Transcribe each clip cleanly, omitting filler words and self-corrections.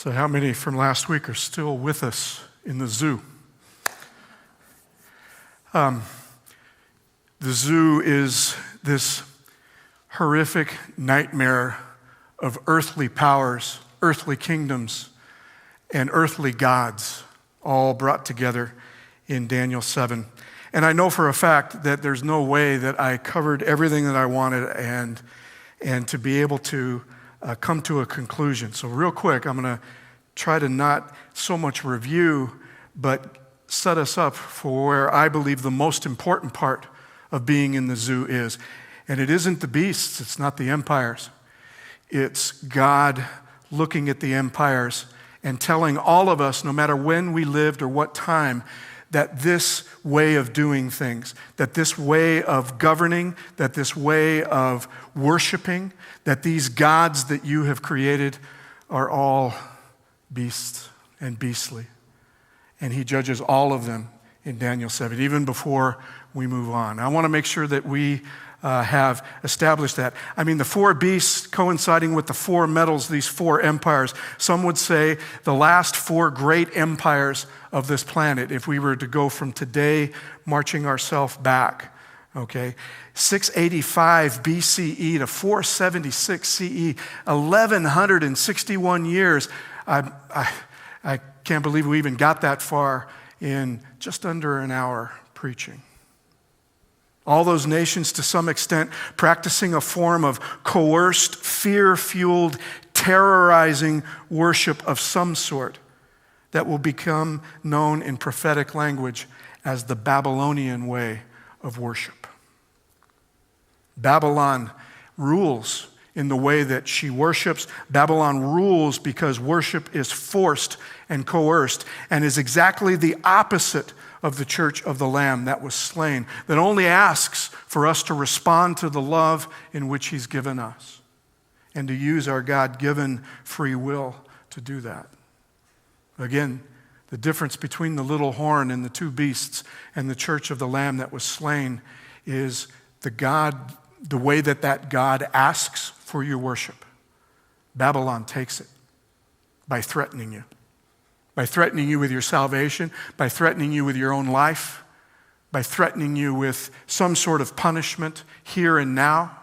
So how many from last week are still with us in the zoo? The zoo is this horrific nightmare of earthly powers, earthly kingdoms, and earthly gods, all brought together in Daniel 7. And I know for a fact that there's no way that I covered everything that I wanted and to be able to come to a conclusion. So real quick, I'm going to try to not so much review, but set us up for where I believe the most important part of being in the zoo is. And it isn't the beasts, it's not the empires. It's God looking at the empires and telling all of us, no matter when we lived or what time, that this way of doing things, that this way of governing, that this way of worshiping, that these gods that you have created are all beasts and beastly. And he judges all of them in Daniel 7, even before we move on. I want to make sure that we have established that. I mean, the four beasts coinciding with the four metals, these four empires, some would say the last four great empires of this planet, if we were to go from today marching ourselves back, okay? 685 BCE to 476 CE, 1,161 years. I can't believe we even got that far in just under an hour preaching. All those nations, to some extent, practicing a form of coerced, fear-fueled, terrorizing worship of some sort that will become known in prophetic language as the Babylonian way of worship. Babylon rules in the way that she worships. Babylon rules because worship is forced and coerced and is exactly the opposite of the church of the Lamb that was slain, that only asks for us to respond to the love in which he's given us and to use our God-given free will to do that. Again, the difference between the little horn and the two beasts and the church of the Lamb that was slain is the way that God asks for your worship. Babylon takes it by threatening you. By threatening you with your salvation, by threatening you with your own life, by threatening you with some sort of punishment here and now.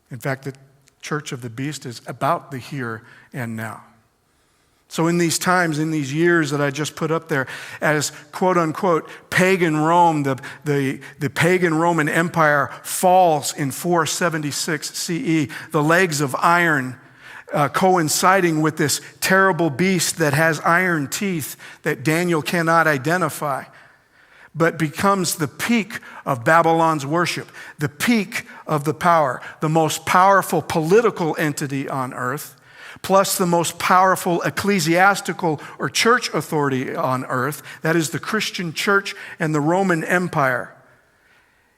In fact, the church of the beast is about the here and now. So in these times, in these years that I just put up there, as quote-unquote pagan Rome, the pagan Roman Empire falls in 476 CE, the legs of iron coinciding with this terrible beast that has iron teeth that Daniel cannot identify, but becomes the peak of Babylon's worship, the peak of the power, the most powerful political entity on earth, plus the most powerful ecclesiastical or church authority on earth, that is the Christian church and the Roman Empire.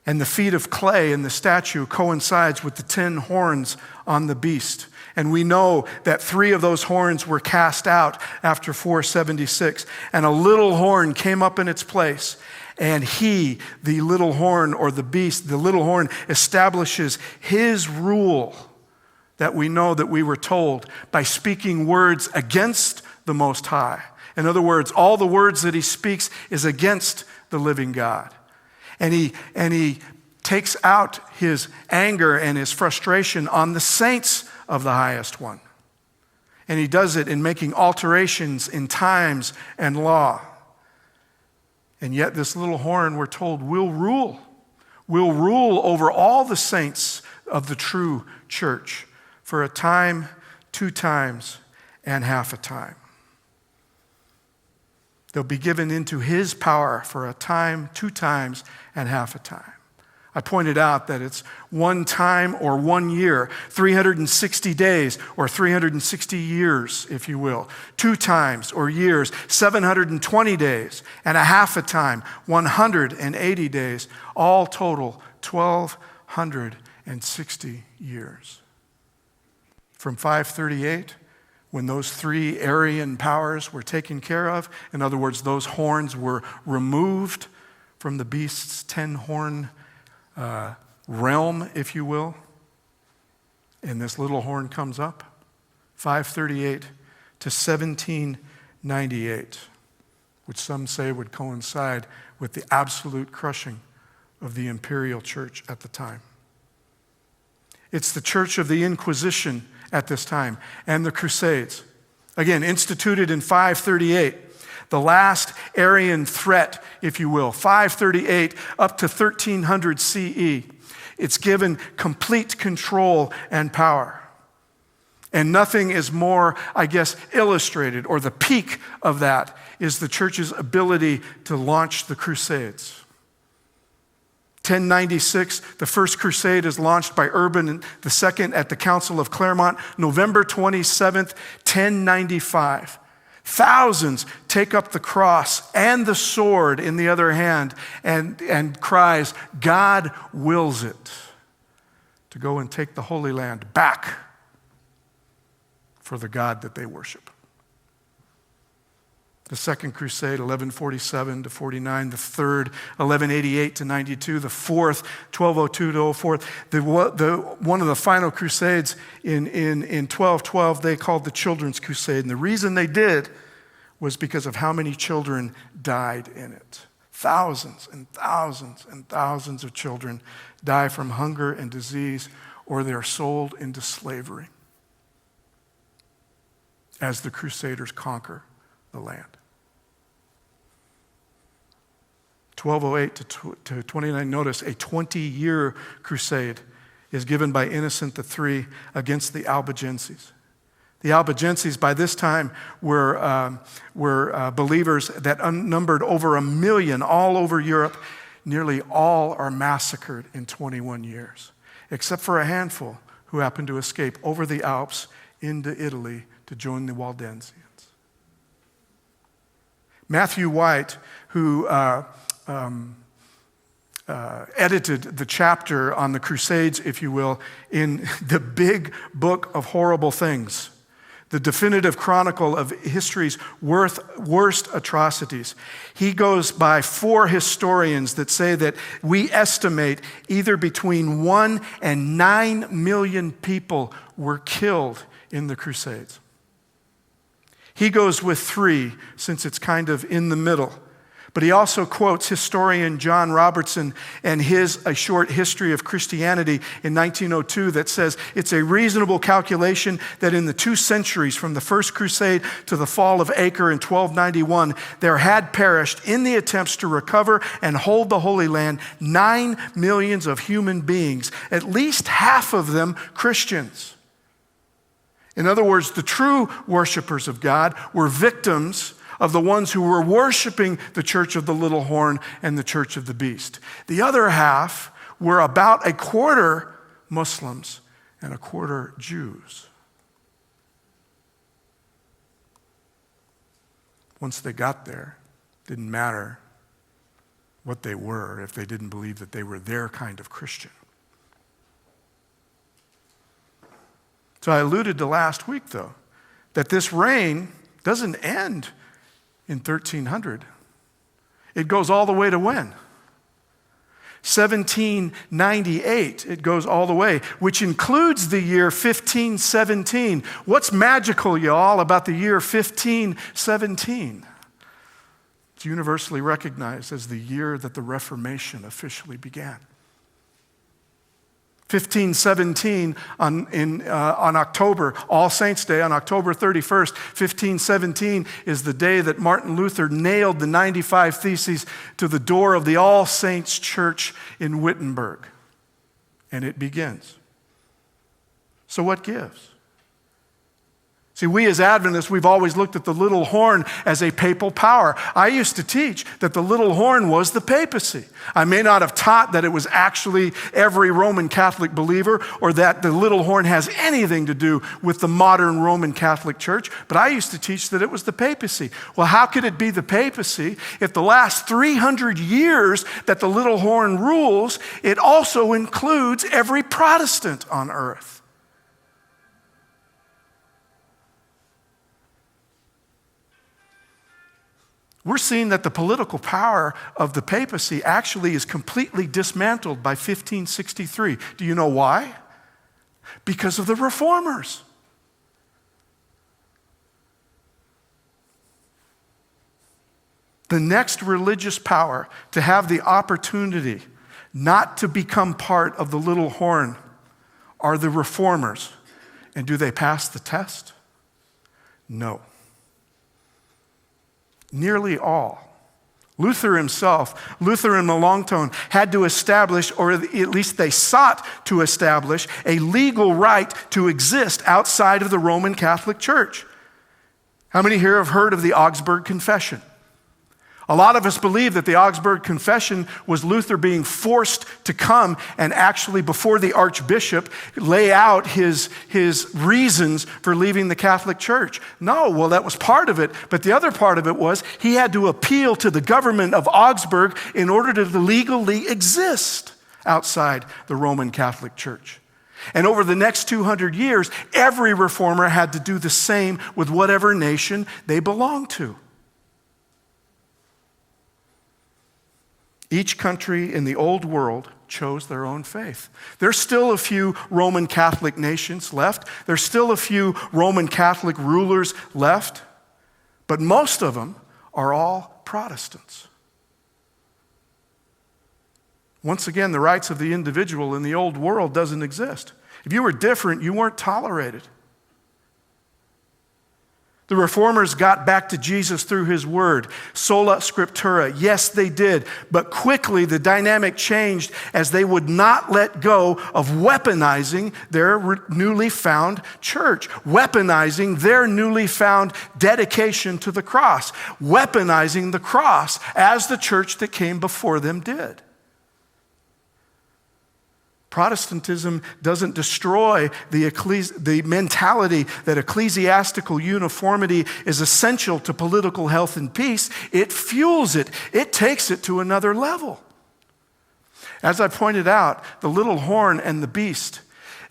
And the feet of clay in the statue coincides with the 10 horns on the beast. And we know that 3 of those horns were cast out after 476. And a little horn came up in its place. And he, the little horn or the beast, the little horn establishes his rule that we know that we were told by speaking words against the Most High. In other words, all the words that he speaks is against the living God. And he takes out his anger and his frustration on the saints of the highest one. And he does it in making alterations in times and law. And yet this little horn, we're told, will rule over all the saints of the true church for a time, 2 times, and half a time. They'll be given into his power for a time, 2 times, and half a time. I pointed out that it's 1 time or 1 year, 360 days or 360 years, if you will. 2 times or years, 720 days, and a half a time, 180 days, all total 1,260 years. From 538, when those 3 Aryan powers were taken care of, in other words, those horns were removed from the beast's 10-horn realm, if you will, and this little horn comes up, 538 to 1798, which some say would coincide with the absolute crushing of the imperial church at the time. It's the church of the Inquisition at this time and the Crusades. Again, instituted in 538, the last Arian threat, if you will, 538 up to 1300 CE. It's given complete control and power. And nothing is more, I guess, illustrated, or the peak of that is the church's ability to launch the Crusades. 1096, the first crusade is launched by Urban II at the Council of Clermont. November 27th, 1095. Thousands take up the cross and the sword in the other hand and cries, God wills it, to go and take the Holy Land back for the God that they worship. The Second Crusade, 1147 to 49. The Third, 1188 to 92. The Fourth, 1202 to 04. One of the final crusades in 1212, they called the Children's Crusade. And the reason they did was because of how many children died in it. Thousands and thousands and thousands of children die from hunger and disease, or they're sold into slavery as the Crusaders conquer the land. 1208 to 29, notice a 20-year crusade is given by Innocent III against the Albigenses. The Albigenses by this time were believers that numbered over 1 million all over Europe. Nearly all are massacred in 21 years, except for a handful who happened to escape over the Alps into Italy to join the Waldensians. Matthew White, who edited the chapter on the Crusades, if you will, in the big book of horrible things, the definitive chronicle of history's worst atrocities. He goes by 4 historians that say that we estimate either between 1 and 9 million people were killed in the Crusades. He goes with 3, since it's kind of in the middle. But he also quotes historian John Robertson and A Short History of Christianity in 1902 that says it's a reasonable calculation that in the 2 centuries from the First Crusade to the fall of Acre in 1291, there had perished in the attempts to recover and hold the Holy Land 9 millions of human beings, at least half of them Christians. In other words, the true worshipers of God were victims of the ones who were worshiping the Church of the Little Horn and the Church of the Beast. The other half were about a quarter Muslims and a quarter Jews. Once they got there, it didn't matter what they were if they didn't believe that they were their kind of Christian. So I alluded to last week, though, that this reign doesn't end in 1300. It goes all the way to when? 1798, it goes all the way, which includes the year 1517. What's magical, y'all, about the year 1517? It's universally recognized as the year that the Reformation officially began. 1517 on October, All Saints' Day, on October 31st, 1517 is the day that Martin Luther nailed the 95 Theses to the door of the All Saints Church in Wittenberg. And it begins. So what gives? See, we as Adventists, we've always looked at the little horn as a papal power. I used to teach that the little horn was the papacy. I may not have taught that it was actually every Roman Catholic believer or that the little horn has anything to do with the modern Roman Catholic Church, but I used to teach that it was the papacy. Well, how could it be the papacy if the last 300 years that the little horn rules, it also includes every Protestant on earth? We're seeing that the political power of the papacy actually is completely dismantled by 1563. Do you know why? Because of the reformers. The next religious power to have the opportunity not to become part of the little horn are the reformers. And do they pass the test? No. Nearly all. Luther himself, Luther and Melanchthon had to establish, or at least they sought to establish, a legal right to exist outside of the Roman Catholic Church. How many here have heard of the Augsburg Confession? A lot of us believe that the Augsburg Confession was Luther being forced to come and actually, before the archbishop, lay out his reasons for leaving the Catholic Church. No, well, that was part of it, but the other part of it was he had to appeal to the government of Augsburg in order to legally exist outside the Roman Catholic Church. And over the next 200 years, every reformer had to do the same with whatever nation they belonged to. Each country in the old world chose their own faith. There's still a few Roman Catholic nations left. There's still a few Roman Catholic rulers left. But most of them are all Protestants. Once again, the rights of the individual in the old world doesn't exist. If you were different, you weren't tolerated. The reformers got back to Jesus through his word, sola scriptura. Yes, they did. But quickly the dynamic changed as they would not let go of weaponizing their newly found church, weaponizing their newly found dedication to the cross, weaponizing the cross as the church that came before them did. Protestantism doesn't destroy the mentality that ecclesiastical uniformity is essential to political health and peace. It fuels it. It takes it to another level. As I pointed out, the little horn and the beast,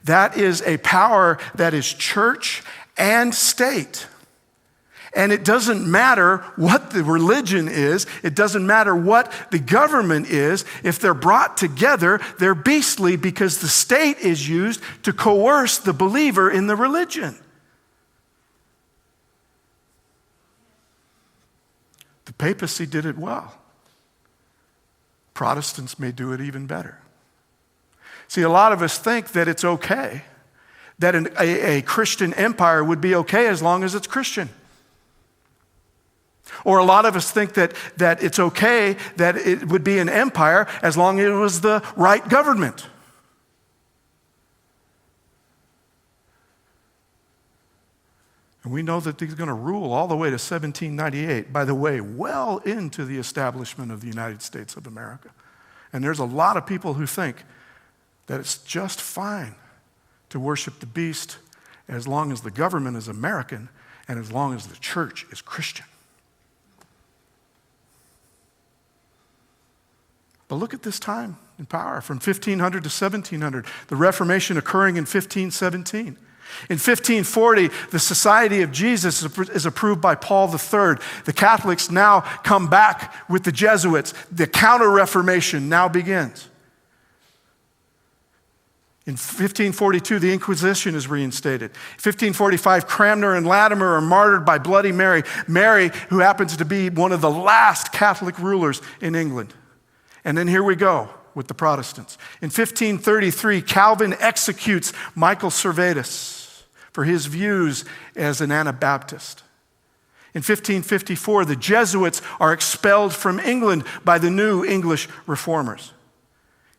that is a power that is church and state. And it doesn't matter what the religion is. It doesn't matter what the government is. If they're brought together, they're beastly because the state is used to coerce the believer in the religion. The papacy did it well. Protestants may do it even better. See, a lot of us think that it's okay, that a Christian empire would be okay as long as it's Christian. Or a lot of us think that it's okay that it would be an empire as long as it was the right government. And we know that he's going to rule all the way to 1798, by the way, well into the establishment of the United States of America. And there's a lot of people who think that it's just fine to worship the beast as long as the government is American and as long as the church is Christian. But look at this time in power from 1500 to 1700, the Reformation occurring in 1517. In 1540, the Society of Jesus is approved by Paul III. The Catholics now come back with the Jesuits. The Counter-Reformation now begins. In 1542, the Inquisition is reinstated. In 1545, Cranmer and Latimer are martyred by Bloody Mary. Mary, who happens to be one of the last Catholic rulers in England. And then here we go with the Protestants. In 1533, Calvin executes Michael Servetus for his views as an Anabaptist. In 1554, the Jesuits are expelled from England by the new English reformers.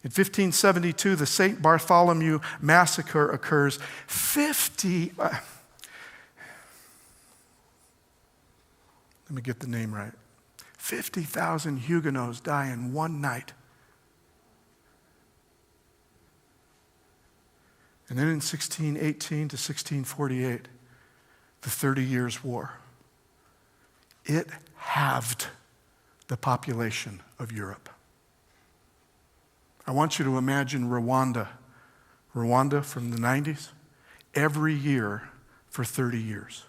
In 1572, the St. Bartholomew Massacre occurs. 50,000 Huguenots die in one night. And then in 1618 to 1648, the 30 Years' War. It halved the population of Europe. I want you to imagine Rwanda. Rwanda from the 90s, every year for 30 years.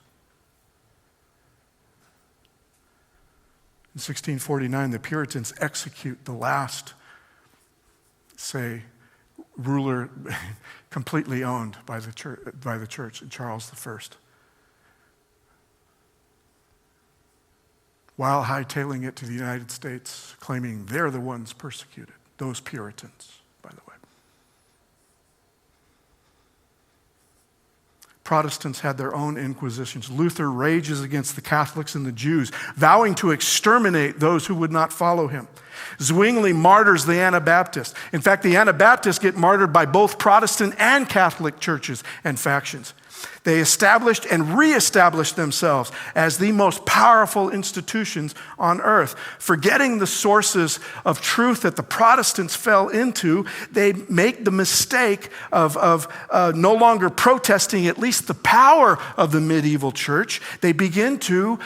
In 1649, the Puritans execute the last, ruler completely owned by the church, Charles I. while hightailing it to the United States, claiming they're the ones persecuted, those Puritans, by the way. Protestants had their own inquisitions. Luther rages against the Catholics and the Jews, vowing to exterminate those who would not follow him. Zwingli martyrs the Anabaptists. In fact, the Anabaptists get martyred by both Protestant and Catholic churches and factions. They established and reestablished themselves as the most powerful institutions on earth. Forgetting the sources of truth that the Protestants fell into, they make the mistake of no longer protesting at least the power of the medieval church. They begin to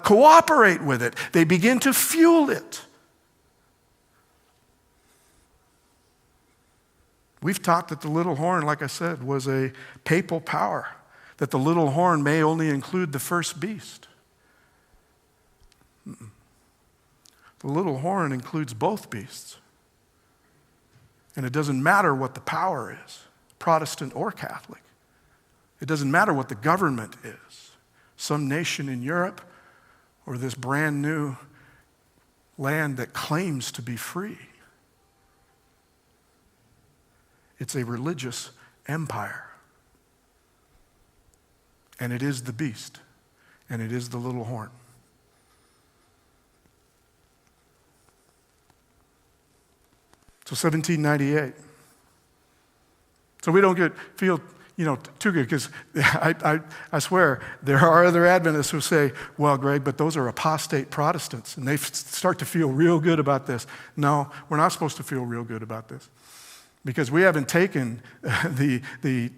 cooperate with it. They begin to fuel it. We've taught that the little horn, like I said, was a papal power, that the little horn may only include the first beast. The little horn includes both beasts. And it doesn't matter what the power is, Protestant or Catholic. It doesn't matter what the government is, some nation in Europe or this brand new land that claims to be free. It's a religious empire. And it is the beast. And it is the little horn. So 1798. So we don't feel too good, because I swear there are other Adventists who say, well, Greg, but those are apostate Protestants, and they start to feel real good about this. No, we're not supposed to feel real good about this, because we haven't taken the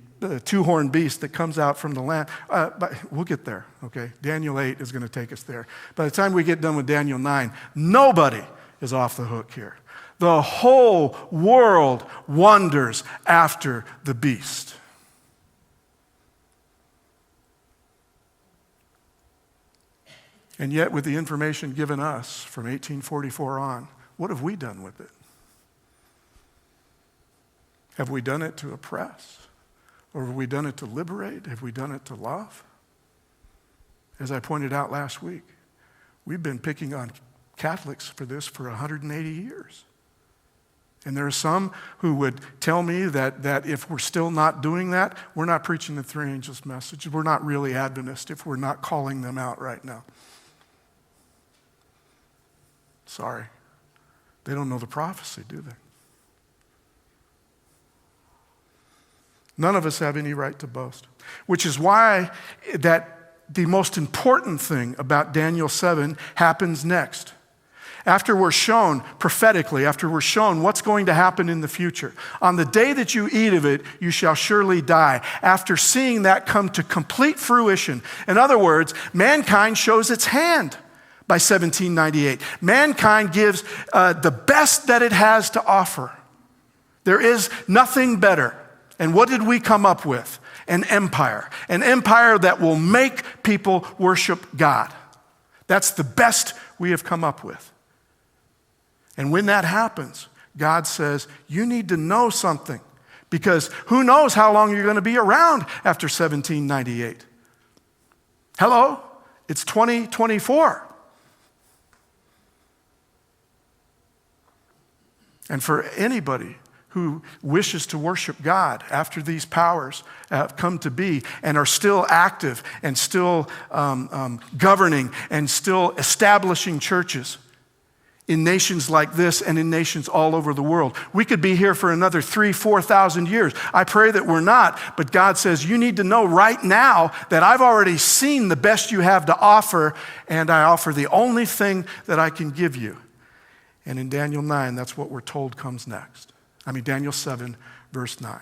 two-horned beast that comes out from the land. But we'll get there, okay? Daniel 8 is going to take us there. By the time we get done with Daniel 9, nobody is off the hook here. The whole world wanders after the beast. And yet, with the information given us from 1844 on, what have we done with it? Have we done it to oppress? Or have we done it to liberate? Have we done it to love? As I pointed out last week, we've been picking on Catholics for this for 180 years. And there are some who would tell me that if we're still not doing that, we're not preaching the three angels message. We're not really Adventist if we're not calling them out right now. Sorry. They don't know the prophecy, do they? None of us have any right to boast, which is why that the most important thing about Daniel 7 happens next. After we're shown prophetically, after we're shown what's going to happen in the future, on the day that you eat of it, you shall surely die. After seeing that come to complete fruition, in other words, mankind shows its hand by 1798. Mankind gives the best that it has to offer. There is nothing better. And what did we come up with? An empire that will make people worship God. That's the best we have come up with. And when that happens, God says, you need to know something, because who knows how long you're going to be around after 1798. Hello? It's 2024. And for anybody who wishes to worship God after these powers come to be and are still active and still governing and still establishing churches in nations like this and in nations all over the world. We could be here for another 3,000-4,000 years. I pray that we're not, but God says you need to know right now that I've already seen the best you have to offer, and I offer the only thing that I can give you. And in Daniel 9, that's what we're told comes next. Daniel 7, verse 9.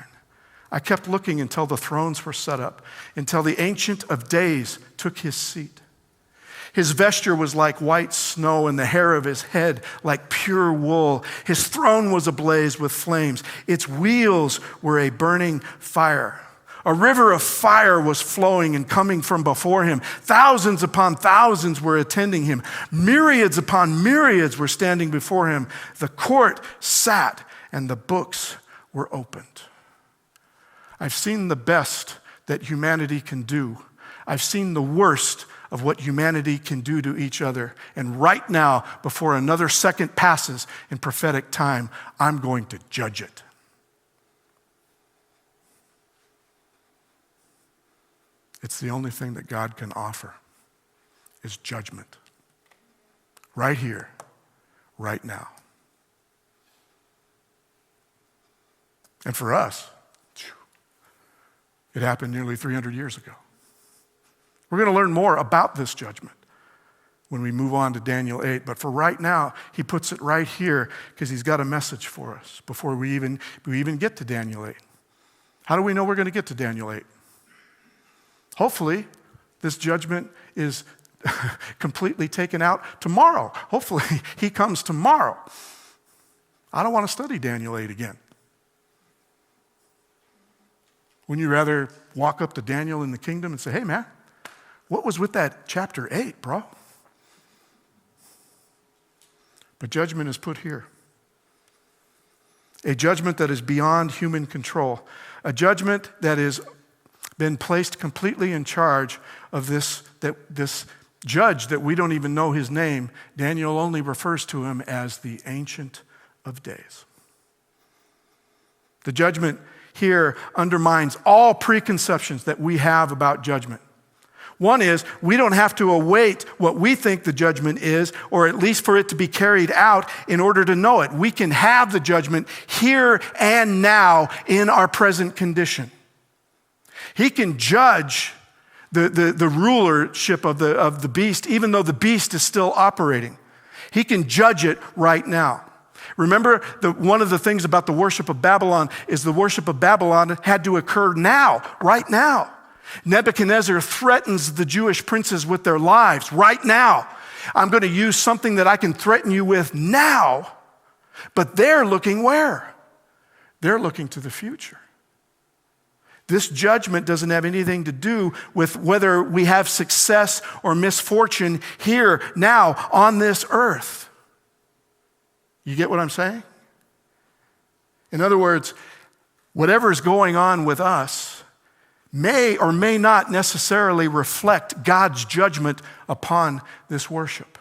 I kept looking until the thrones were set up, until the Ancient of Days took his seat. His vesture was like white snow, and the hair of his head like pure wool. His throne was ablaze with flames. Its wheels were a burning fire. A river of fire was flowing and coming from before him. Thousands upon thousands were attending him. Myriads upon myriads were standing before him. The court sat, and the books were opened. I've seen the best that humanity can do. I've seen the worst of what humanity can do to each other. And right now, before another second passes in prophetic time, I'm going to judge it. It's the only thing that God can offer is judgment. Right here, right now. And for us, it happened nearly 300 years ago. We're going to learn more about this judgment when we move on to Daniel 8. But for right now, he puts it right here because he's got a message for us before we even get to Daniel 8. How do we know we're going to get to Daniel 8? Hopefully, this judgment is completely taken out tomorrow. Hopefully, he comes tomorrow. I don't want to study Daniel 8 again. Wouldn't you rather walk up to Daniel in the kingdom and say, hey, man, what was with that chapter 8, bro? But judgment is put here. A judgment that is beyond human control. A judgment that has been placed completely in charge of this judge that we don't even know his name. Daniel only refers to him as the Ancient of Days. The judgment here undermines all preconceptions that we have about judgment. One is we don't have to await what we think the judgment is, or at least for it to be carried out in order to know it. We can have the judgment here and now in our present condition. He can judge the rulership of the beast, even though the beast is still operating. He can judge it right now. Remember, one of the things about the worship of Babylon is the worship of Babylon had to occur now, right now. Nebuchadnezzar threatens the Jewish princes with their lives right now. I'm going to use something that I can threaten you with now. But they're looking where? They're looking to the future. This judgment doesn't have anything to do with whether we have success or misfortune here, now, on this earth. You get what I'm saying? In other words, whatever is going on with us may or may not necessarily reflect God's judgment upon this worship.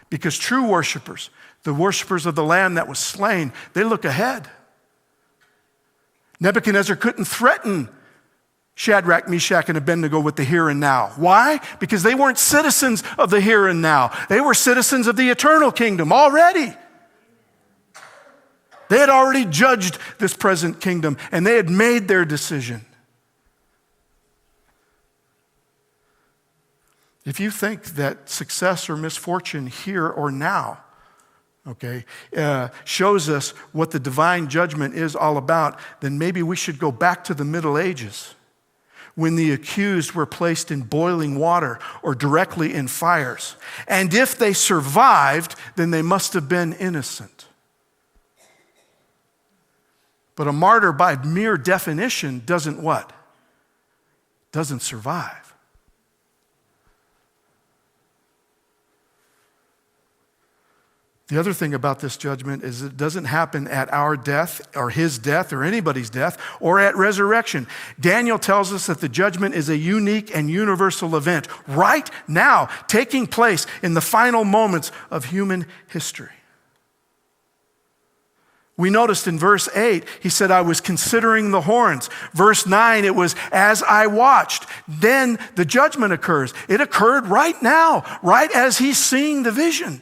Because true worshipers, the worshipers of the Lamb that was slain, they look ahead. Nebuchadnezzar couldn't threaten Shadrach, Meshach, and Abednego with the here and now. Why? Because they weren't citizens of the here and now. They were citizens of the eternal kingdom already. They had already judged this present kingdom, and they had made their decision. If you think that success or misfortune here or now, shows us what the divine judgment is all about, then maybe we should go back to the Middle Ages when the accused were placed in boiling water or directly in fires. And if they survived, then they must have been innocent. But a martyr by mere definition doesn't what? Doesn't survive. The other thing about this judgment is it doesn't happen at our death or his death or anybody's death or at resurrection. Daniel tells us that the judgment is a unique and universal event right now, taking place in the final moments of human history. We noticed in verse 8, he said, I was considering the horns. Verse 9, it was as I watched. Then the judgment occurs. It occurred right now, right as he's seeing the vision.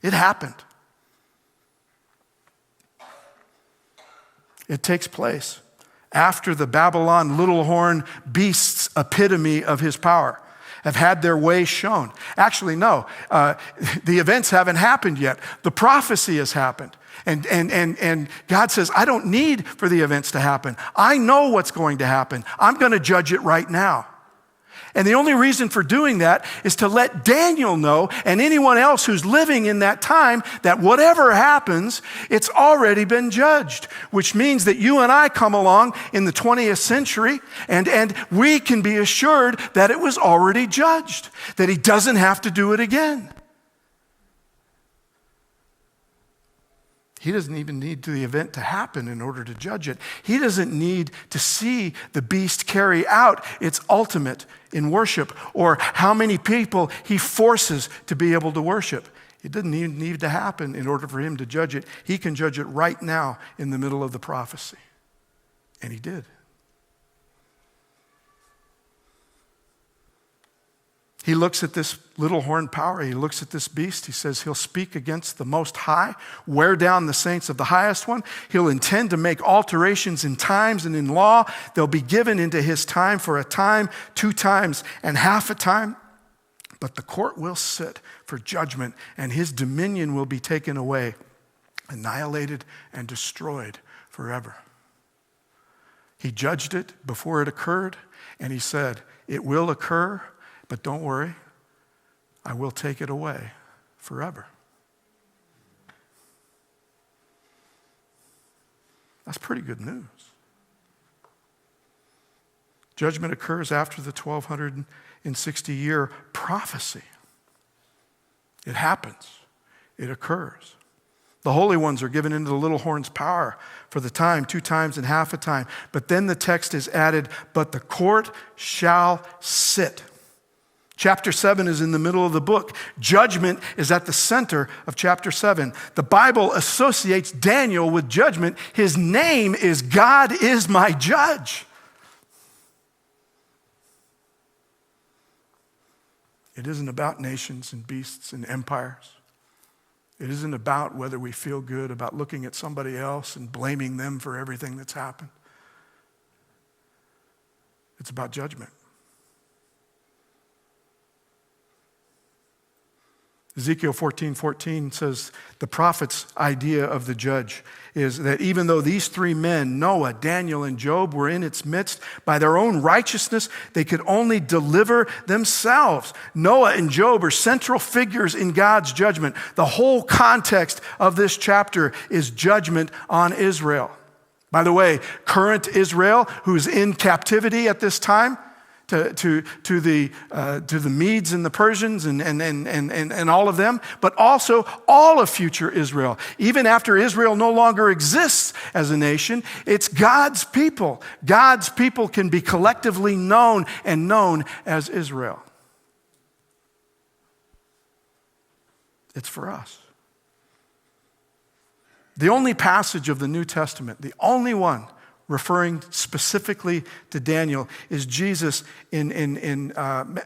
It happened. It takes place after the Babylon little horn beasts epitome of his power have had their way shown. Actually, no, the events haven't happened yet. The prophecy has happened. And God says, I don't need for the events to happen. I know what's going to happen. I'm going to judge it right now. And the only reason for doing that is to let Daniel know and anyone else who's living in that time that whatever happens, it's already been judged, which means that you and I come along in the 20th century and we can be assured that it was already judged, that he doesn't have to do it again. He doesn't even need the event to happen in order to judge it. He doesn't need to see the beast carry out its ultimate in worship or how many people he forces to be able to worship. It doesn't even need to happen in order for him to judge it. He can judge it right now in the middle of the prophecy. And he did. He looks at this little horn power. He looks at this beast. He says he'll speak against the Most High, wear down the saints of the Highest One. He'll intend to make alterations in times and in law. They'll be given into his time for a time, 2 times, and half a time. But the court will sit for judgment, and his dominion will be taken away, annihilated and destroyed forever. He judged it before it occurred, and he said, it will occur, but don't worry, I will take it away forever. That's pretty good news. Judgment occurs after the 1260-year prophecy. It happens. It occurs. The holy ones are given into the little horn's power for the time, 2 times and half a time. But then the text is added, but the court shall sit. Chapter 7 is in the middle of the book. Judgment is at the center of chapter 7. The Bible associates Daniel with judgment. His name is God is my judge. It isn't about nations and beasts and empires. It isn't about whether we feel good about looking at somebody else and blaming them for everything that's happened. It's about judgment. Ezekiel 14:14 says the prophet's idea of the judge is that even though these 3 men, Noah, Daniel, and Job, were in its midst, by their own righteousness, they could only deliver themselves. Noah and Job are central figures in God's judgment. The whole context of this chapter is judgment on Israel. By the way, current Israel, who's in captivity at this time, to the Medes and the Persians and all of them, but also all of future Israel. Even after Israel no longer exists as a nation, it's God's people. God's people can be collectively known and known as Israel. It's for us. The only passage of the New Testament, the only one referring specifically to Daniel, is Jesus in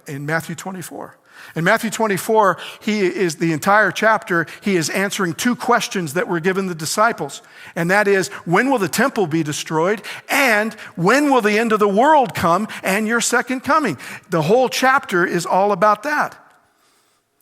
Matthew 24. In Matthew 24, he is the entire chapter, he is answering 2 questions that were given the disciples. And that is, when will the temple be destroyed? And when will the end of the world come and your second coming? The whole chapter is all about that.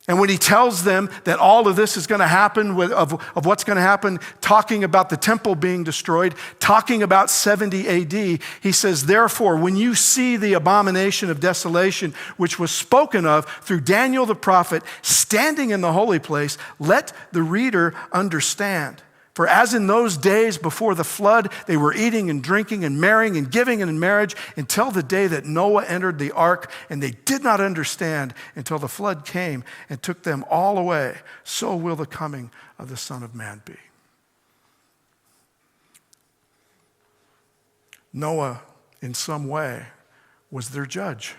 And when he tells them that all of this is going to happen, of what's going to happen, talking about the temple being destroyed, talking about 70 AD, he says, therefore, when you see the abomination of desolation, which was spoken of through Daniel the prophet, standing in the holy place, let the reader understand. For as in those days before the flood, they were eating and drinking and marrying and giving in marriage until the day that Noah entered the ark, and they did not understand until the flood came and took them all away. So will the coming of the Son of Man be. Noah, in some way, was their judge.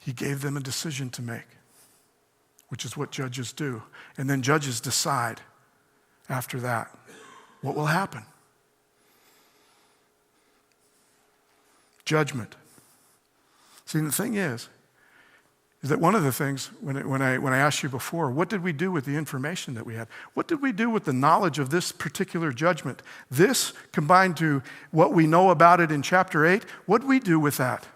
He gave them a decision to make, which is what judges do. And then judges decide after that what will happen. Judgment. See, the thing is that one of the things, when I asked you before, what did we do with the information that we had? What did we do with the knowledge of this particular judgment? This combined to what we know about it in chapter 8, what did we do with that?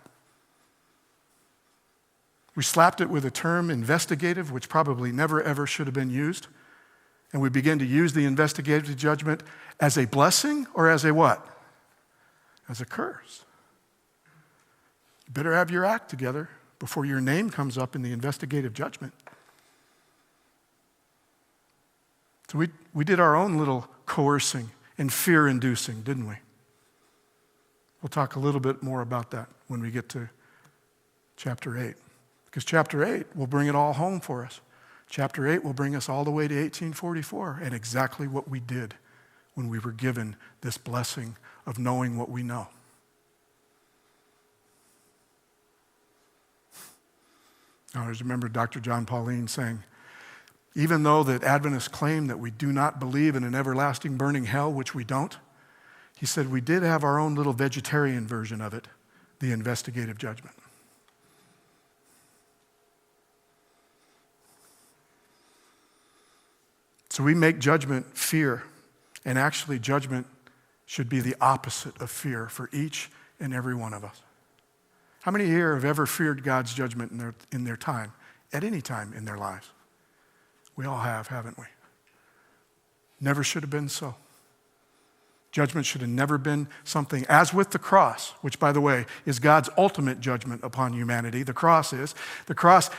We slapped it with a term, investigative, which probably never ever should have been used. And we begin to use the investigative judgment as a blessing or as a what? As a curse. You better have your act together before your name comes up in the investigative judgment. So we did our own little coercing and fear-inducing, didn't we? We'll talk a little bit more about that when we get to chapter 8. Because chapter 8 will bring it all home for us. Chapter 8 will bring us all the way to 1844 and exactly what we did when we were given this blessing of knowing what we know. I always remember Dr. John Pauline saying, even though that Adventists claim that we do not believe in an everlasting burning hell, which we don't, he said we did have our own little vegetarian version of it, the investigative judgment. So we make judgment fear, and actually judgment should be the opposite of fear for each and every one of us. How many here have ever feared God's judgment in their time, at any time in their lives? We all have, haven't we? Never should have been so. Judgment should have never been something, as with the cross, which, by the way, is God's ultimate judgment upon humanity. The cross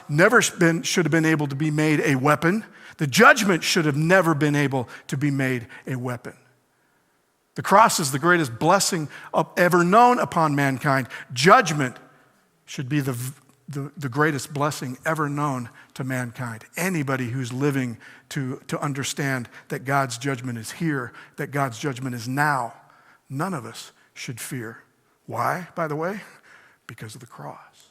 never should have been able to be made a weapon. The judgment should have never been able to be made a weapon. The cross is the greatest blessing ever known upon mankind. Judgment should be the greatest blessing ever known to mankind. Anybody who's living to understand that God's judgment is here, that God's judgment is now, none of us should fear. Why, by the way? Because of the cross.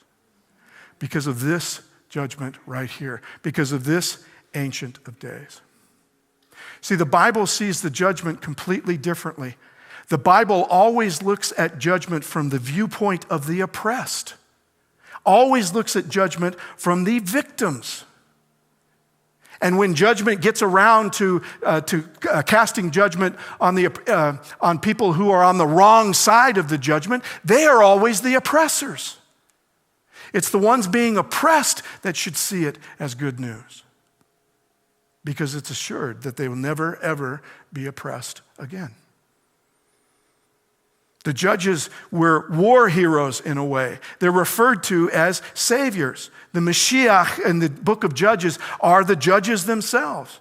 Because of this judgment right here. Because of this Ancient of Days. See, the Bible sees the judgment completely differently. The Bible always looks at judgment from the viewpoint of the oppressed. Always looks at judgment from the victims. And when judgment gets around to casting judgment on people who are on the wrong side of the judgment, they are always the oppressors. It's the ones being oppressed that should see it as good news, because it's assured that they will never, ever be oppressed again. The judges were war heroes in a way. They're referred to as saviors. The Mashiach in the book of Judges are the judges themselves.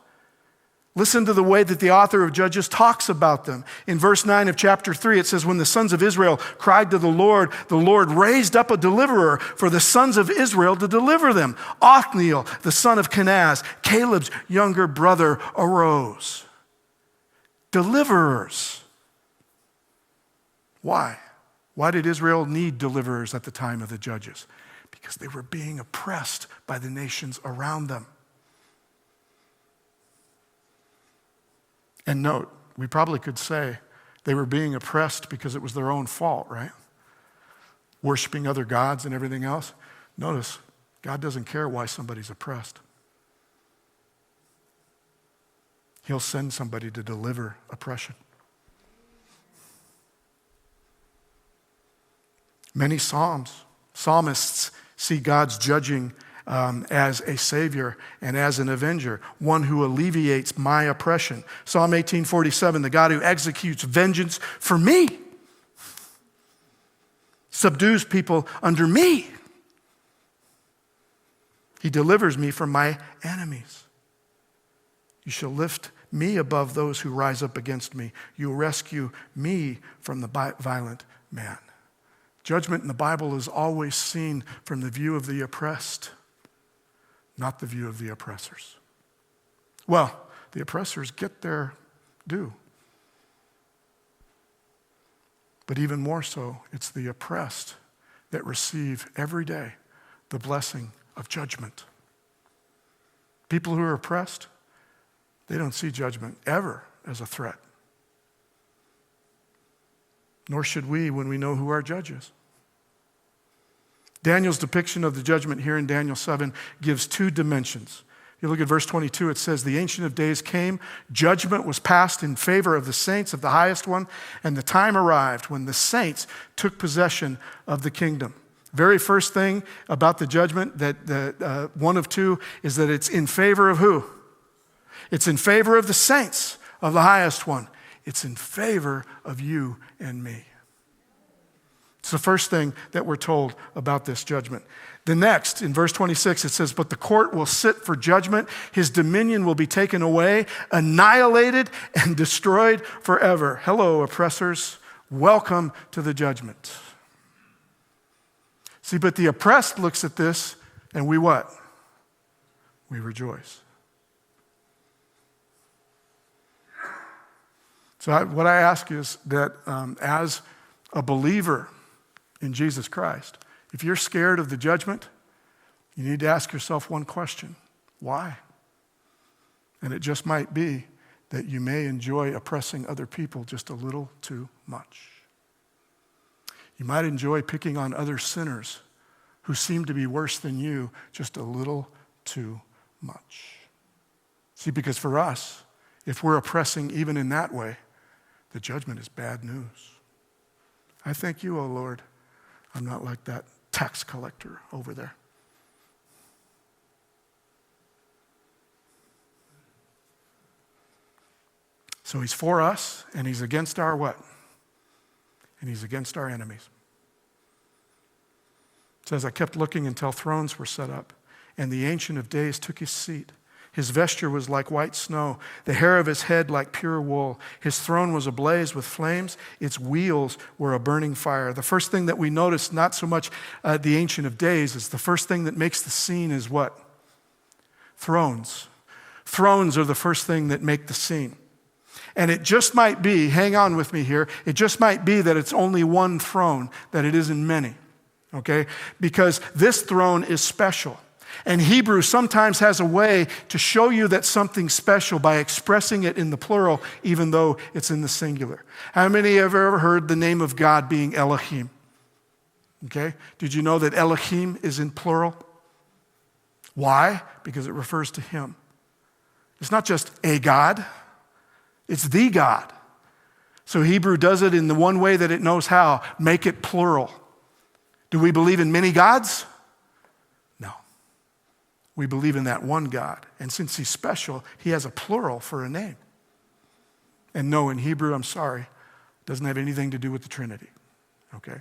Listen to the way that the author of Judges talks about them. In verse 9 of chapter 3, it says, when the sons of Israel cried to the Lord raised up a deliverer for the sons of Israel to deliver them. Othniel, the son of Kenaz, Caleb's younger brother, arose. Deliverers. Why? Why did Israel need deliverers at the time of the judges? Because they were being oppressed by the nations around them. And note, we probably could say they were being oppressed because it was their own fault, right? Worshiping other gods and everything else. Notice, God doesn't care why somebody's oppressed. He'll send somebody to deliver oppression. Many psalmists see God's judging as a savior and as an avenger, one who alleviates my oppression. Psalm 18:47, the God who executes vengeance for me, subdues people under me. He delivers me from my enemies. You shall lift me above those who rise up against me. You will rescue me from the violent man. Judgment in the Bible is always seen from the view of the oppressed, not the view of the oppressors. Well, the oppressors get their due. But even more so, it's the oppressed that receive every day the blessing of judgment. People who are oppressed, they don't see judgment ever as a threat. Nor should we when we know who our judge is. Daniel's depiction of the judgment here in Daniel 7 gives two dimensions. If you look at verse 22, it says, the Ancient of Days came, judgment was passed in favor of the saints of the highest one, and the time arrived when the saints took possession of the kingdom. Very first thing about the judgment, that one of two, is that it's in favor of who? It's in favor of the saints of the highest one. It's in favor of you and me. It's the first thing that we're told about this judgment. The next, in verse 26, it says, but the court will sit for judgment. His dominion will be taken away, annihilated, and destroyed forever. Hello, oppressors. Welcome to the judgment. See, but the oppressed looks at this, and we what? We rejoice. So what I ask is that as a believer in Jesus Christ, if you're scared of the judgment, you need to ask yourself one question: why? And it just might be that you may enjoy oppressing other people just a little too much. You might enjoy picking on other sinners who seem to be worse than you just a little too much. See, because for us, if we're oppressing even in that way, the judgment is bad news. I thank you, O Lord, I'm not like that tax collector over there. So he's for us, and he's against our what? And he's against our enemies. It says, I kept looking until thrones were set up, and the Ancient of Days took his seat. His vesture was like white snow, the hair of his head like pure wool. His throne was ablaze with flames. Its wheels were a burning fire. The first thing that we notice, not so much the Ancient of Days, is the first thing that makes the scene is what? Thrones. Thrones are the first thing that make the scene. And it just might be, hang on with me here, it just might be that it's only one throne, that it isn't many, okay? Because this throne is special. And Hebrew sometimes has a way to show you that something's special by expressing it in the plural, even though it's in the singular. How many have ever heard the name of God being Elohim? Okay? Did you know that Elohim is in plural? Why? Because it refers to him. It's not just a God, it's the God. So Hebrew does it in the one way that it knows how, make it plural. Do we believe in many gods? No. We believe in that one God. And since he's special, he has a plural for a name. And no, in Hebrew, I'm sorry, doesn't have anything to do with the Trinity. Okay?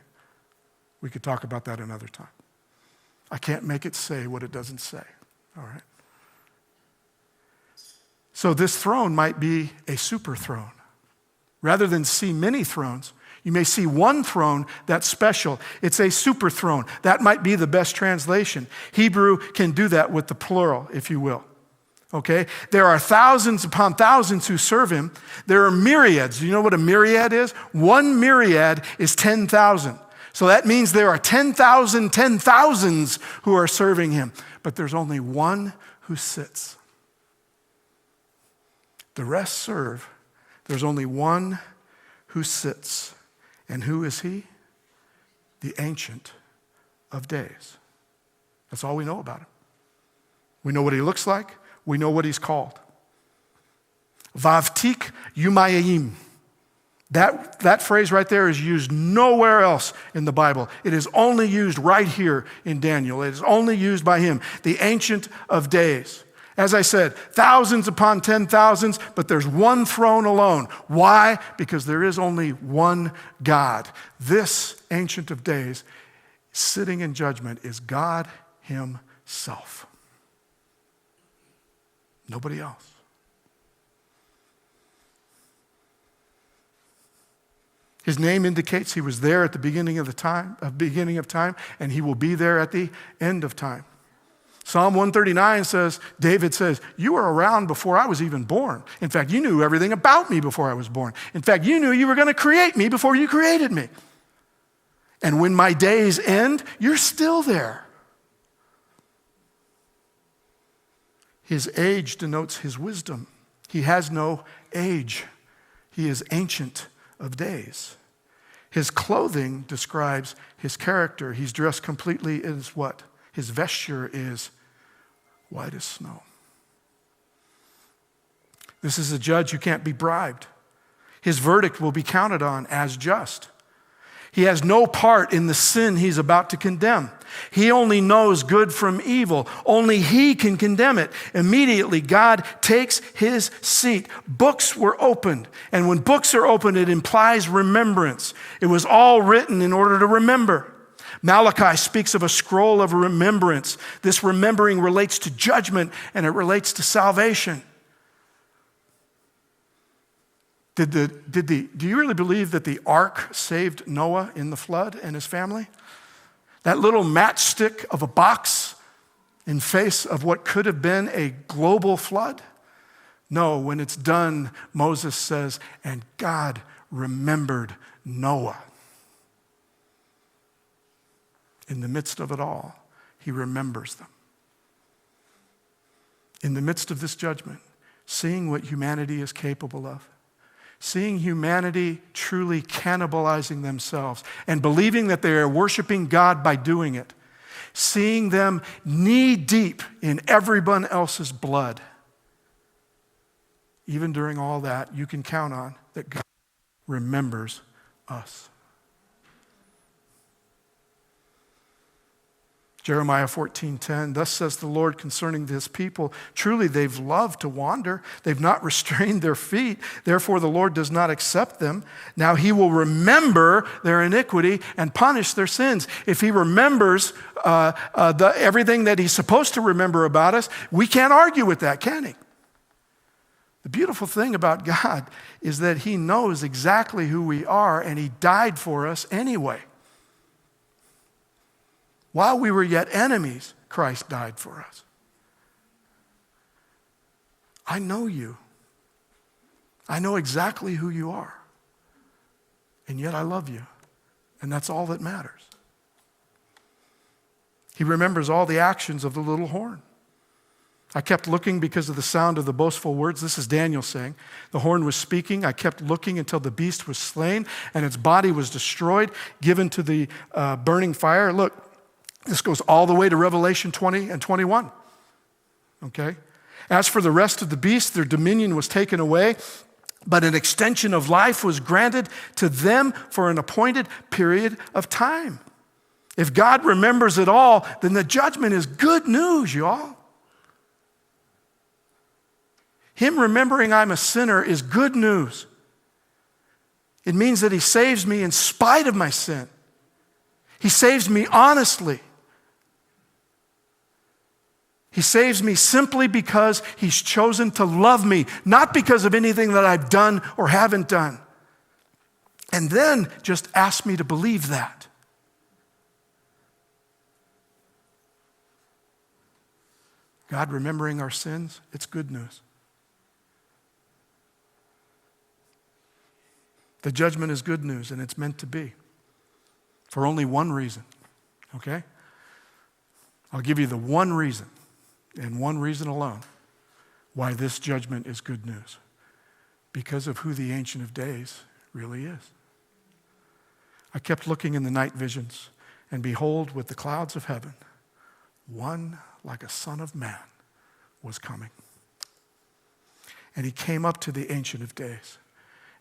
We could talk about that another time. I can't make it say what it doesn't say. All right? So this throne might be a super throne. Rather than see many thrones, you may see one throne that's special. It's a super throne. That might be the best translation. Hebrew can do that with the plural, if you will. Okay? There are thousands upon thousands who serve him. There are myriads. Do you know what a myriad is? One myriad is 10,000. So that means there are 10,000 10,000s who are serving him. But there's only one who sits. The rest serve. There's only one who sits. And who is he? The Ancient of Days. That's all we know about him. We know what he looks like. We know what he's called. Vavtik Yumayim. That phrase right there is used nowhere else in the Bible. It is only used right here in Daniel. It is only used by him, the Ancient of Days. As I said, thousands upon 10,000s, but there's one throne alone. Why? Because there is only one God. This Ancient of Days, sitting in judgment, is God himself. Nobody else. His name indicates he was there at the beginning of time, and he will be there at the end of time. Psalm 139 says, David says, you were around before I was even born. In fact, you knew everything about me before I was born. In fact, you knew you were going to create me before you created me. And when my days end, you're still there. His age denotes his wisdom. He has no age. He is Ancient of Days. His clothing describes his character. He's dressed completely as what? His vesture is white as snow. This is a judge who can't be bribed. His verdict will be counted on as just. He has no part in the sin he's about to condemn. He only knows good from evil. Only he can condemn it. Immediately, God takes his seat. Books were opened. And when books are opened, it implies remembrance. It was all written in order to remember. Malachi speaks of a scroll of remembrance. This remembering relates to judgment and it relates to salvation. Do you really believe that the ark saved Noah in the flood and his family? That little matchstick of a box in face of what could have been a global flood? No, when it's done, Moses says, and God remembered Noah. In the midst of it all, he remembers them. In the midst of this judgment, seeing what humanity is capable of, seeing humanity truly cannibalizing themselves and believing that they are worshiping God by doing it, seeing them knee deep in everyone else's blood, even during all that, you can count on that God remembers us. Jeremiah 14:10, thus says the Lord concerning this people, truly they've loved to wander. They've not restrained their feet. Therefore the Lord does not accept them. Now he will remember their iniquity and punish their sins. If he remembers everything that he's supposed to remember about us, we can't argue with that, can he? The beautiful thing about God is that he knows exactly who we are, and he died for us anyway. While we were yet enemies, Christ died for us. I know you. I know exactly who you are. And yet I love you. And that's all that matters. He remembers all the actions of the little horn. I kept looking because of the sound of the boastful words. This is Daniel saying. The horn was speaking. I kept looking until the beast was slain and its body was destroyed, given to the burning fire. Look, this goes all the way to Revelation 20 and 21. Okay? As for the rest of the beasts, their dominion was taken away, but an extension of life was granted to them for an appointed period of time. If God remembers it all, then the judgment is good news, y'all. Him remembering I'm a sinner is good news. It means that he saves me in spite of my sin. He saves me honestly. He saves me simply because he's chosen to love me, not because of anything that I've done or haven't done. And then just ask me to believe that. God remembering our sins, it's good news. The judgment is good news, and it's meant to be. For only one reason, okay? I'll give you the one reason, and one reason alone, why this judgment is good news. Because of who the Ancient of Days really is. I kept looking in the night visions, and behold, with the clouds of heaven, one like a son of man was coming. And he came up to the Ancient of Days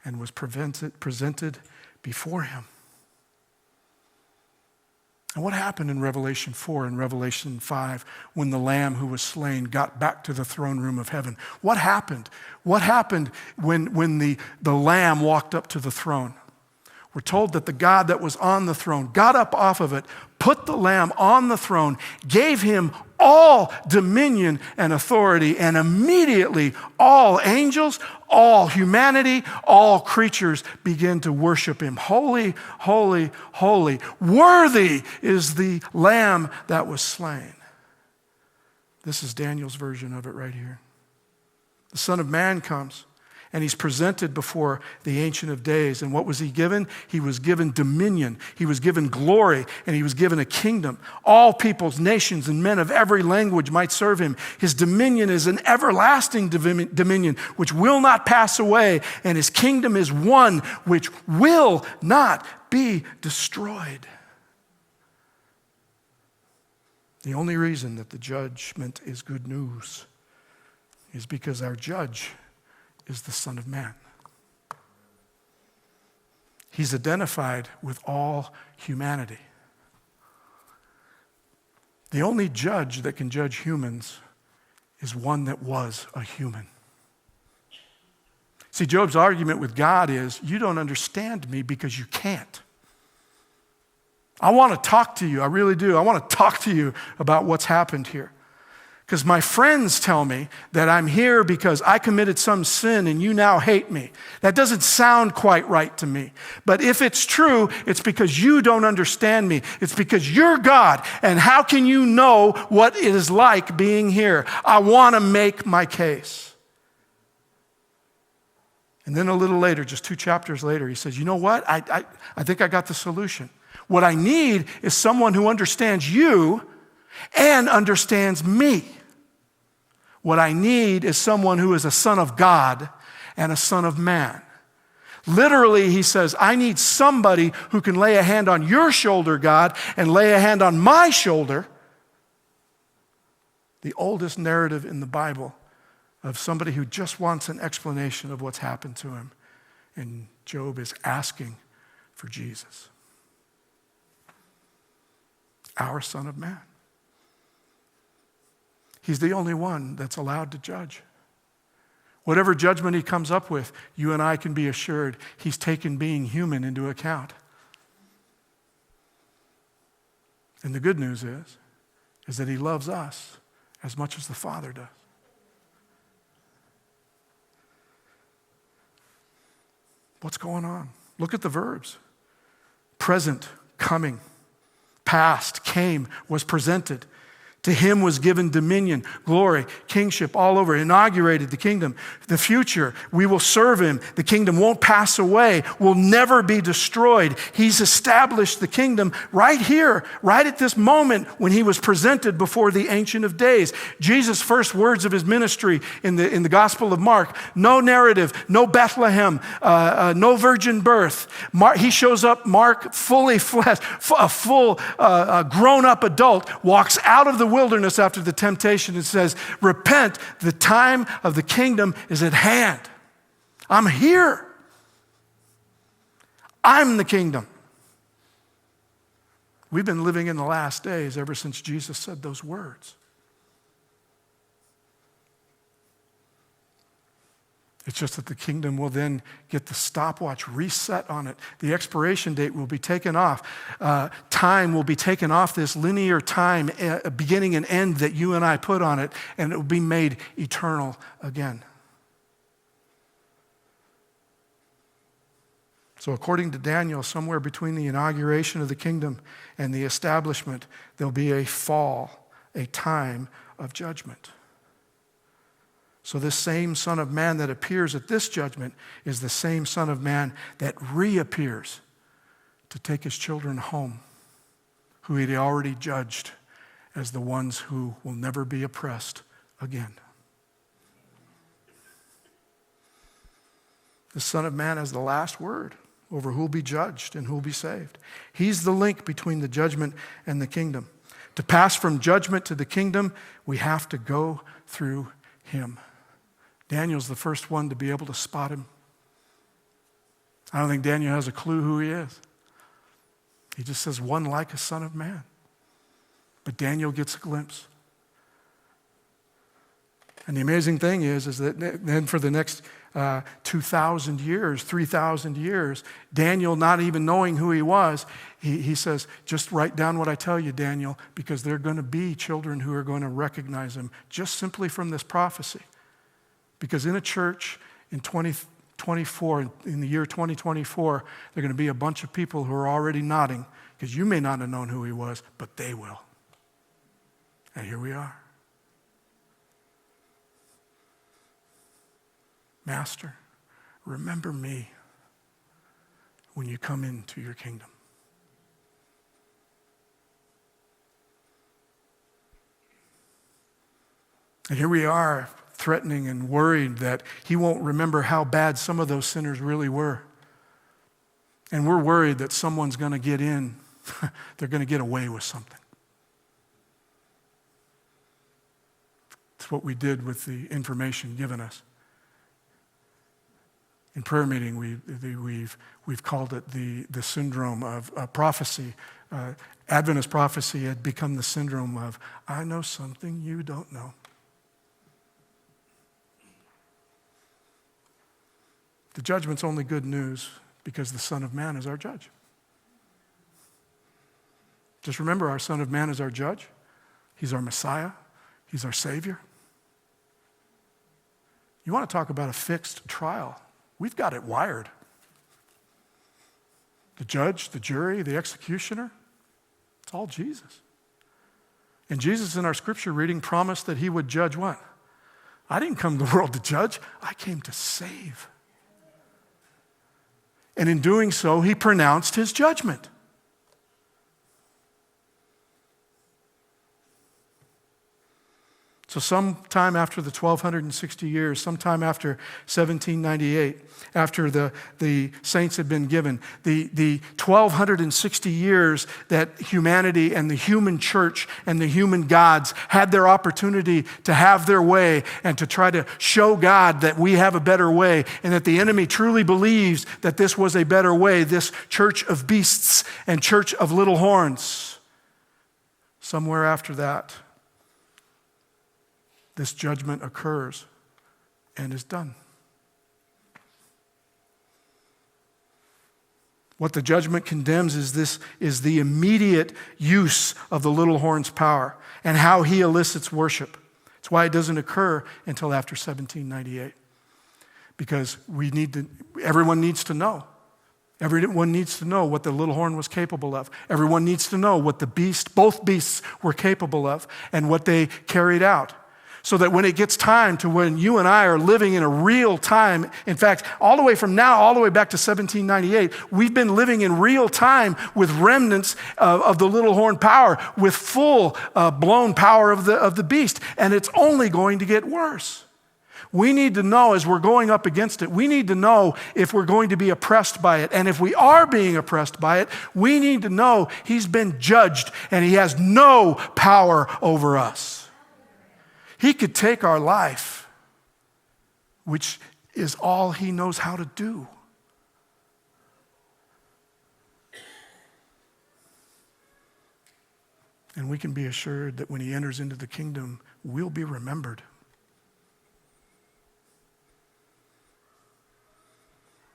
and was presented before him. And what happened in Revelation 4 and Revelation 5 when the Lamb who was slain got back to the throne room of heaven? What happened? What happened when the Lamb walked up to the throne? We're told that the God that was on the throne got up off of it, put the Lamb on the throne, gave him all dominion and authority, and immediately all angels, all humanity, all creatures begin to worship him. Holy, holy, holy. Worthy is the Lamb that was slain. This is Daniel's version of it right here. The Son of Man comes, and he's presented before the Ancient of Days. And what was he given? He was given dominion. He was given glory, and he was given a kingdom. All peoples, nations, and men of every language might serve him. His dominion is an everlasting dominion which will not pass away, and his kingdom is one which will not be destroyed. The only reason that the judgment is good news is because our judge is the Son of Man. He's identified with all humanity. The only judge that can judge humans is one that was a human. See, Job's argument with God is, you don't understand me because you can't. I want to talk to you, I really do. I want to talk to you about what's happened here. Because my friends tell me that I'm here because I committed some sin and you now hate me. That doesn't sound quite right to me. But if it's true, it's because you don't understand me. It's because you're God. And how can you know what it is like being here? I want to make my case. And then a little later, just 2 chapters later, he says, you know what? I think I got the solution. What I need is someone who understands you and understands me. What I need is someone who is a son of God and a son of man. Literally, he says, I need somebody who can lay a hand on your shoulder, God, and lay a hand on my shoulder. The oldest narrative in the Bible of somebody who just wants an explanation of what's happened to him. And Job is asking for Jesus, our Son of Man. He's the only one that's allowed to judge. Whatever judgment he comes up with, you and I can be assured he's taken being human into account. And the good news is that he loves us as much as the Father does. What's going on? Look at the verbs. Present, coming. Past, came, was presented. To him was given dominion, glory, kingship all over, inaugurated the kingdom. The future, we will serve him. The kingdom won't pass away, will never be destroyed. He's established the kingdom right here, right at this moment when he was presented before the Ancient of Days. Jesus' first words of his ministry in the Gospel of Mark, no narrative, no Bethlehem, no virgin birth. He shows up, Mark, fully flesh, a full grown-up adult, walks out of the wilderness after the temptation and says, repent, the time of the kingdom is at hand. I'm here. I'm the kingdom. We've been living in the last days ever since Jesus said those words. It's just that the kingdom will then get the stopwatch reset on it. The expiration date will be taken off. Time will be taken off this linear time, beginning and end that you and I put on it, and it will be made eternal again. So according to Daniel, somewhere between the inauguration of the kingdom and the establishment, there'll be a fall, a time of judgment. So this same Son of Man that appears at this judgment is the same Son of Man that reappears to take his children home, who he'd already judged as the ones who will never be oppressed again. The Son of Man has the last word over who will be judged and who will be saved. He's the link between the judgment and the kingdom. To pass from judgment to the kingdom, we have to go through him. Daniel's the first one to be able to spot him. I don't think Daniel has a clue who he is. He just says, one like a son of man. But Daniel gets a glimpse. And the amazing thing is that then for the next 2,000 years, 3,000 years, Daniel, not even knowing who he was, he says, just write down what I tell you, Daniel, because there are going to be children who are going to recognize him just simply from this prophecy. Because in a church in 2024, in the year 2024, there are going to be a bunch of people who are already nodding, because you may not have known who he was, but they will. And here we are. Master, remember me when you come into your kingdom. And here we are, threatening and worried that he won't remember how bad some of those sinners really were. And we're worried that someone's going to get in. They're going to get away with something. It's what we did with the information given us. In prayer meeting, we've called it the syndrome of prophecy. Adventist prophecy had become the syndrome of, I know something you don't know. The judgment's only good news because the Son of Man is our judge. Just remember, our Son of Man is our judge. He's our Messiah. He's our Savior. You want to talk about a fixed trial? We've got it wired. The judge, the jury, the executioner, it's all Jesus. And Jesus in our scripture reading promised that he would judge what? I didn't come to the world to judge. I came to save. And in doing so, he pronounced his judgment. So sometime after the 1260 years, sometime after 1798, after the saints had been given, the 1260 years that humanity and the human church and the human gods had their opportunity to have their way and to try to show God that we have a better way and that the enemy truly believes that this was a better way, this church of beasts and church of little horns. Somewhere after that, this judgment occurs and is done. What the judgment condemns is the immediate use of the little horn's power and how he elicits worship. That's why it doesn't occur until after 1798. Because everyone needs to know. Everyone needs to know what the little horn was capable of. Everyone needs to know what both beasts were capable of and what they carried out. So that when it gets time to when you and I are living in a real time, in fact, all the way from now, all the way back to 1798, we've been living in real time with remnants of the little horn power, with full blown power of the beast. And it's only going to get worse. We need to know as we're going up against it, we need to know if we're going to be oppressed by it. And if we are being oppressed by it, we need to know he's been judged and he has no power over us. He could take our life, which is all he knows how to do. And we can be assured that when he enters into the kingdom, we'll be remembered.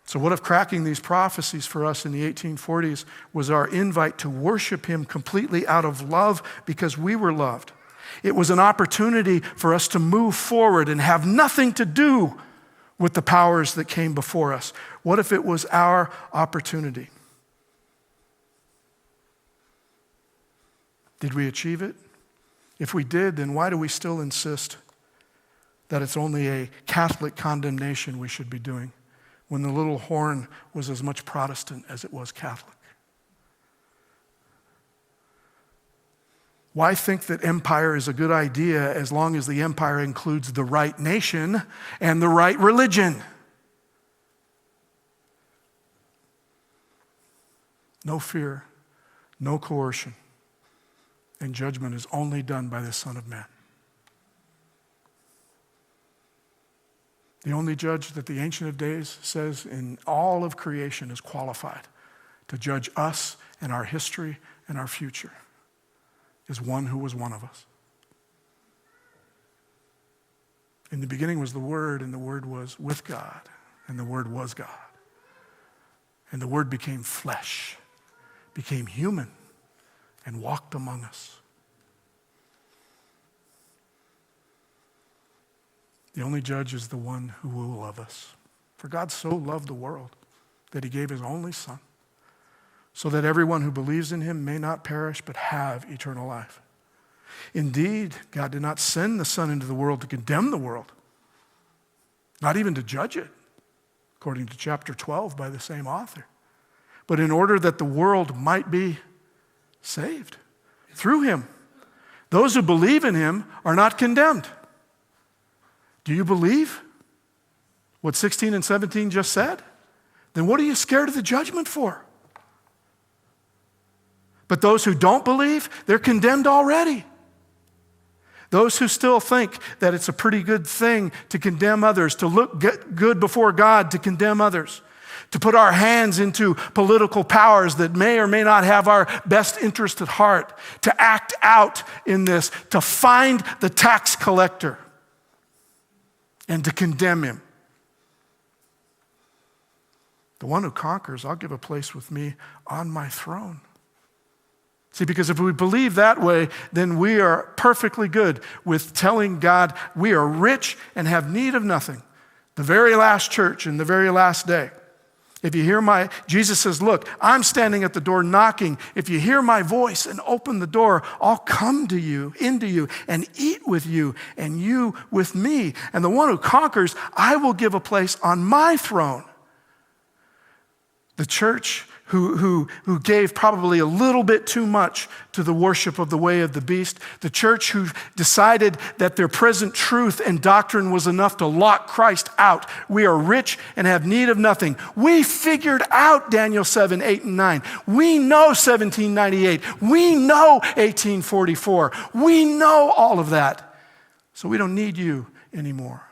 So what if cracking these prophecies for us in the 1840s was our invite to worship him completely out of love because we were loved? It was an opportunity for us to move forward and have nothing to do with the powers that came before us. What if it was our opportunity? Did we achieve it? If we did, then why do we still insist that it's only a Catholic condemnation we should be doing when the little horn was as much Protestant as it was Catholic? Why think that empire is a good idea as long as the empire includes the right nation and the right religion? No fear, no coercion, and judgment is only done by the Son of Man. The only judge that the Ancient of Days says in all of creation is qualified to judge us and our history and our future is one who was one of us. In the beginning was the Word, and the Word was with God, and the Word was God. And the Word became flesh, became human, and walked among us. The only judge is the one who will love us. For God so loved the world that he gave his only Son, so that everyone who believes in him may not perish but have eternal life. Indeed, God did not send the Son into the world to condemn the world, not even to judge it, according to chapter 12 by the same author, but in order that the world might be saved through him. Those who believe in him are not condemned. Do you believe what 16 and 17 just said? Then what are you scared of the judgment for? But those who don't believe, they're condemned already. Those who still think that it's a pretty good thing to condemn others, to look good before God, to condemn others, to put our hands into political powers that may or may not have our best interest at heart, to act out in this, to find the tax collector and to condemn him. The one who conquers, I'll give a place with me on my throne. See, because if we believe that way, then we are perfectly good with telling God we are rich and have need of nothing. The very last church in the very last day. If you hear Jesus says, look, I'm standing at the door knocking. If you hear my voice and open the door, I'll come to you, into you, and eat with you, and you with me. And the one who conquers, I will give a place on my throne. The church who gave probably a little bit too much to the worship of the way of the beast. The church who decided that their present truth and doctrine was enough to lock Christ out. We are rich and have need of nothing. We figured out Daniel 7, 8, and 9. We know 1798. We know 1844. We know all of that. So we don't need you anymore.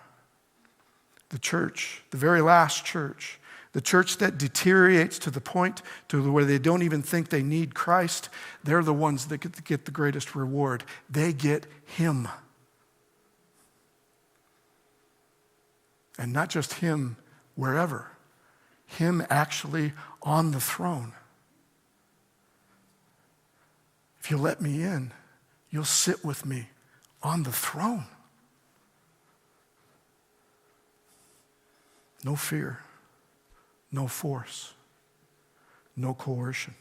The church, the very last church, the church that deteriorates to the point to where they don't even think they need Christ, they're the ones that get the greatest reward. They get him. And not just him wherever. Him actually on the throne. If you let me in, you'll sit with me on the throne. No fear. No force, no coercion.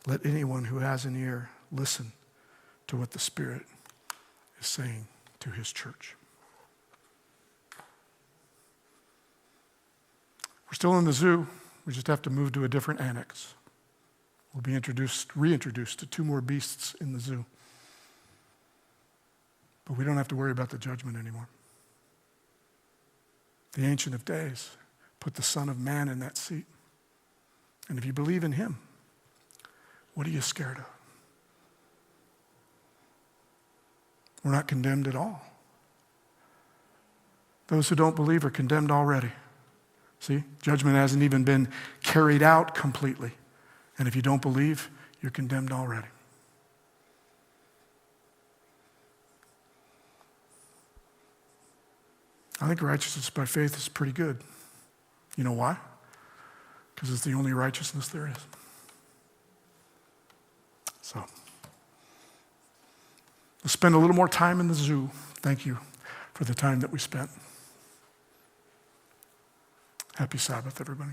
Let anyone who has an ear listen to what the Spirit is saying to his church. We're still in the zoo. We just have to move to a different annex. We'll be reintroduced to 2 more beasts in the zoo. But we don't have to worry about the judgment anymore. The Ancient of Days put the Son of Man in that seat. And if you believe in him, what are you scared of? We're not condemned at all. Those who don't believe are condemned already. See, judgment hasn't even been carried out completely. And if you don't believe, you're condemned already. I think righteousness by faith is pretty good. You know why? Because it's the only righteousness there is. So, let's spend a little more time in the zoo. Thank you for the time that we spent. Happy Sabbath, everybody.